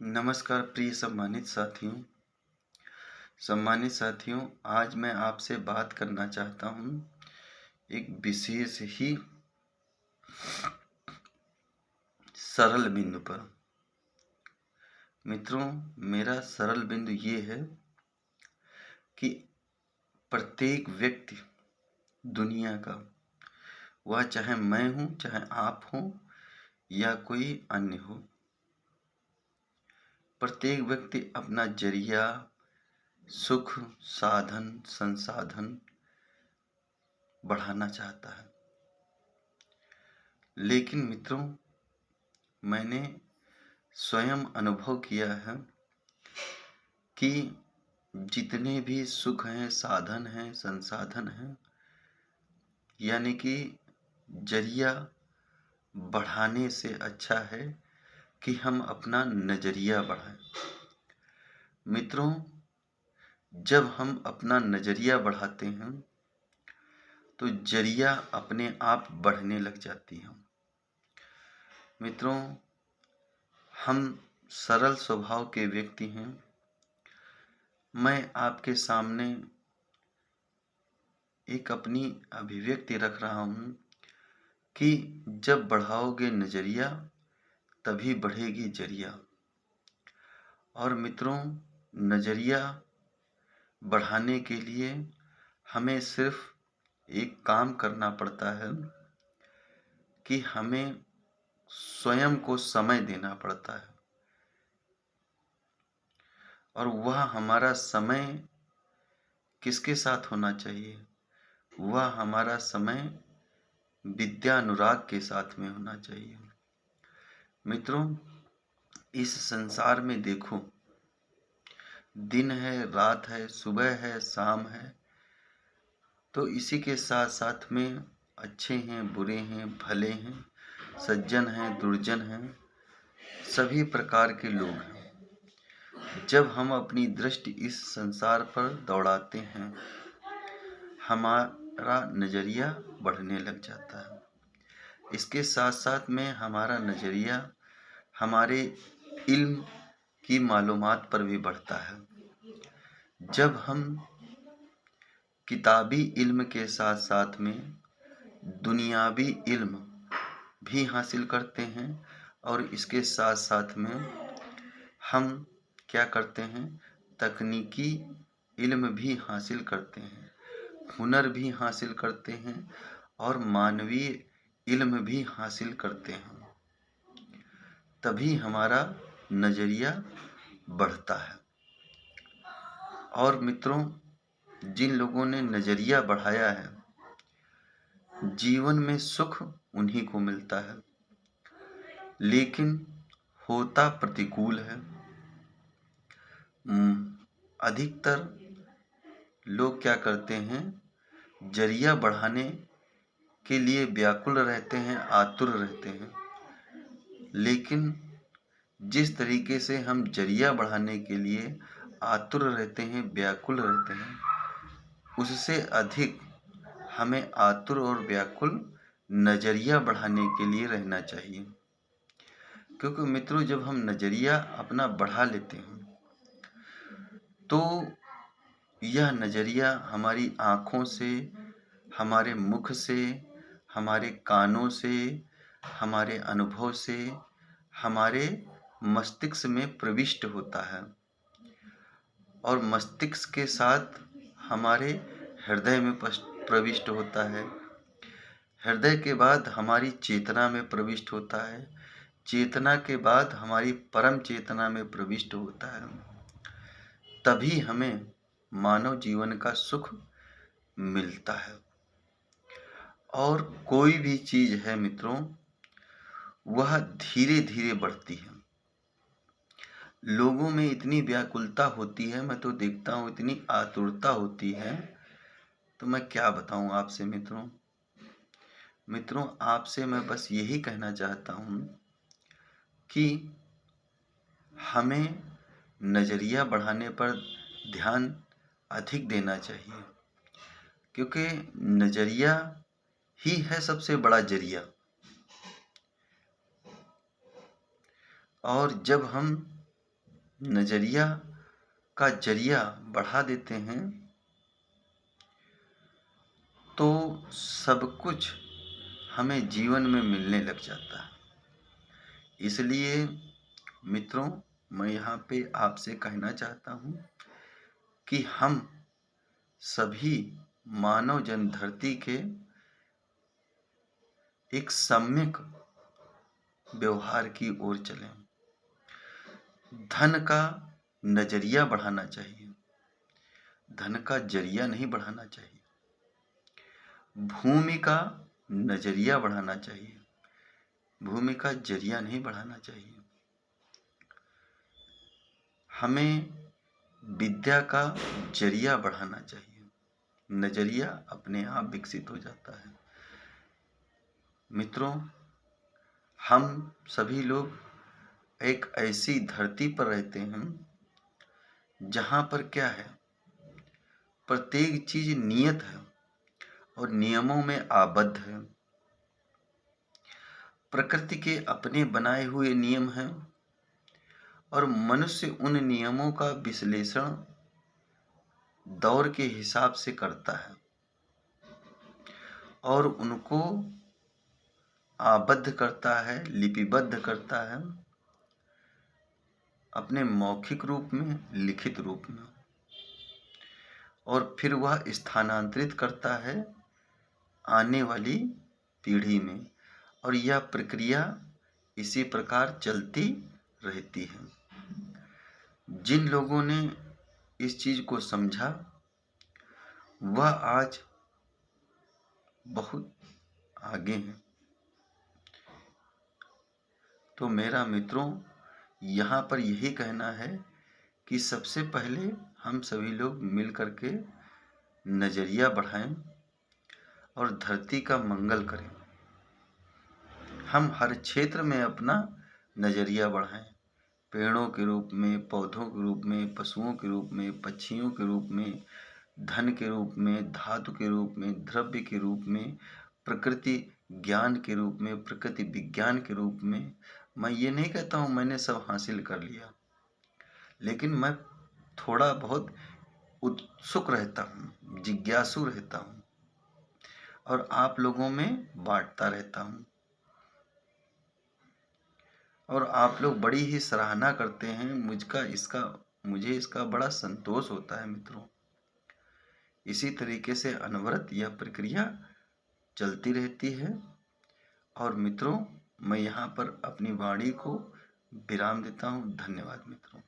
नमस्कार प्रिय सम्मानित साथियों, आज मैं आपसे बात करना चाहता हूँ एक विशेष ही सरल बिंदु पर। मित्रों, मेरा सरल बिंदु ये है कि प्रत्येक व्यक्ति दुनिया का, वह चाहे मैं हूँ, चाहे आप हो या कोई अन्य हो, प्रत्येक व्यक्ति अपना जरिया, सुख, साधन, संसाधन बढ़ाना चाहता है। लेकिन मित्रों, मैंने स्वयं अनुभव किया है कि जितने भी सुख हैं, साधन हैं, संसाधन हैं, यानी कि जरिया बढ़ाने से अच्छा है कि हम अपना नजरिया बढ़ाएं। मित्रों, जब हम अपना नजरिया बढ़ाते हैं तो जरिया अपने आप बढ़ने लग जाती है। मित्रों, हम सरल स्वभाव के व्यक्ति हैं। मैं आपके सामने एक अपनी अभिव्यक्ति रख रहा हूँ कि जब बढ़ाओगे नजरिया तभी बढ़ेगी जरिया। और मित्रों, नजरिया बढ़ाने के लिए हमें सिर्फ एक काम करना पड़ता है कि हमें स्वयं को समय देना पड़ता है। और वह हमारा समय किसके साथ होना चाहिए? वह हमारा समय विद्या अनुराग के साथ में होना चाहिए। मित्रों, इस संसार में देखो, दिन है, रात है, सुबह है, शाम है, तो इसी के साथ साथ में अच्छे हैं, बुरे हैं, भले हैं, सज्जन हैं, दुर्जन हैं, सभी प्रकार के लोग हैं। जब हम अपनी दृष्टि इस संसार पर दौड़ाते हैं, हमारा नजरिया बढ़ने लग जाता है। इसके साथ साथ में हमारा नजरिया हमारे इल्म की मालूमात पर भी बढ़ता है। जब हम किताबी इल्म के साथ साथ में दुनियावी इल्म भी हासिल करते हैं और इसके साथ साथ में हम क्या करते हैं, तकनीकी इल्म भी हासिल करते हैं, हुनर भी हासिल करते हैं और मानवीय इल्म भी हासिल करते हैं, तभी हमारा नजरिया बढ़ता है। और मित्रों, जिन लोगों ने नजरिया बढ़ाया है, जीवन में सुख उन्हीं को मिलता है, लेकिन होता प्रतिकूल है। अधिकतर लोग क्या करते हैं, जरिया बढ़ाने के लिए व्याकुल रहते हैं, आतुर रहते हैं। लेकिन जिस तरीके से हम जरिया बढ़ाने के लिए आतुर रहते हैं, व्याकुल रहते हैं, उससे अधिक हमें आतुर और व्याकुल नजरिया बढ़ाने के लिए रहना चाहिए। क्योंकि मित्रों, जब हम नजरिया अपना बढ़ा लेते हैं तो यह नजरिया हमारी आँखों से, हमारे मुख से, हमारे कानों से, हमारे अनुभव से, हमारे मस्तिष्क में प्रविष्ट होता है और मस्तिष्क के साथ हमारे हृदय में प्रविष्ट होता है। हृदय के बाद हमारी चेतना में प्रविष्ट होता है, चेतना के बाद हमारी परम चेतना में प्रविष्ट होता है। तभी हमें मानव जीवन का सुख मिलता है। और कोई भी चीज है मित्रों, वह धीरे धीरे बढ़ती है। लोगों में इतनी व्याकुलता होती है, मैं तो देखता हूँ इतनी आतुरता होती है, तो मैं क्या बताऊँ आपसे मित्रों, आपसे मैं बस यही कहना चाहता हूँ कि हमें नजरिया बढ़ाने पर ध्यान अधिक देना चाहिए, क्योंकि नजरिया ही है सबसे बड़ा जरिया। और जब हम नजरिया का जरिया बढ़ा देते हैं तो सब कुछ हमें जीवन में मिलने लग जाता है। इसलिए मित्रों, मैं यहाँ पे आपसे कहना चाहता हूँ कि हम सभी मानव जन धरती के एक सम्यक व्यवहार की ओर चलें। धन का नजरिया बढ़ाना चाहिए, धन का जरिया नहीं बढ़ाना चाहिए। भूमि का नजरिया बढ़ाना चाहिए, भूमि का जरिया नहीं बढ़ाना चाहिए। हमें विद्या का जरिया बढ़ाना चाहिए, नजरिया अपने आप विकसित हो जाता है। मित्रों, हम सभी लोग एक ऐसी धरती पर रहते हैं जहाँ पर क्या है, प्रत्येक चीज नियत है और नियमों में आबद्ध है। प्रकृति के अपने बनाए हुए नियम हैं और मनुष्य उन नियमों का विश्लेषण दौर के हिसाब से करता है और उनको आबद्ध करता है, लिपिबद्ध करता है अपने मौखिक रूप में, लिखित रूप में, और फिर वह स्थानांतरित करता है आने वाली पीढ़ी में, और यह प्रक्रिया इसी प्रकार चलती रहती है। जिन लोगों ने इस चीज को समझा वह आज बहुत आगे हैं। तो मेरा मित्रों, यहाँ पर यही कहना है कि सबसे पहले हम सभी लोग मिल करके नजरिया बढ़ाएं और धरती का मंगल करें। हम हर क्षेत्र में अपना नजरिया बढ़ाएं, पेड़ों के रूप में, पौधों के रूप में, पशुओं के रूप में, पक्षियों के रूप में, धन के रूप में, धातु के रूप में, द्रव्य के रूप में, प्रकृति ज्ञान के रूप में, प्रकृति विज्ञान के रूप में। मैं ये नहीं कहता हूँ मैंने सब हासिल कर लिया, लेकिन मैं थोड़ा बहुत उत्सुक रहता हूँ, जिज्ञासु रहता हूँ और आप लोगों में बांटता रहता हूँ और आप लोग बड़ी ही सराहना करते हैं मुझे इसका बड़ा संतोष होता है। मित्रों, इसी तरीके से अनवरत यह प्रक्रिया चलती रहती है। और मित्रों, मैं यहाँ पर अपनी वाणी को विराम देता हूँ। धन्यवाद मित्रों।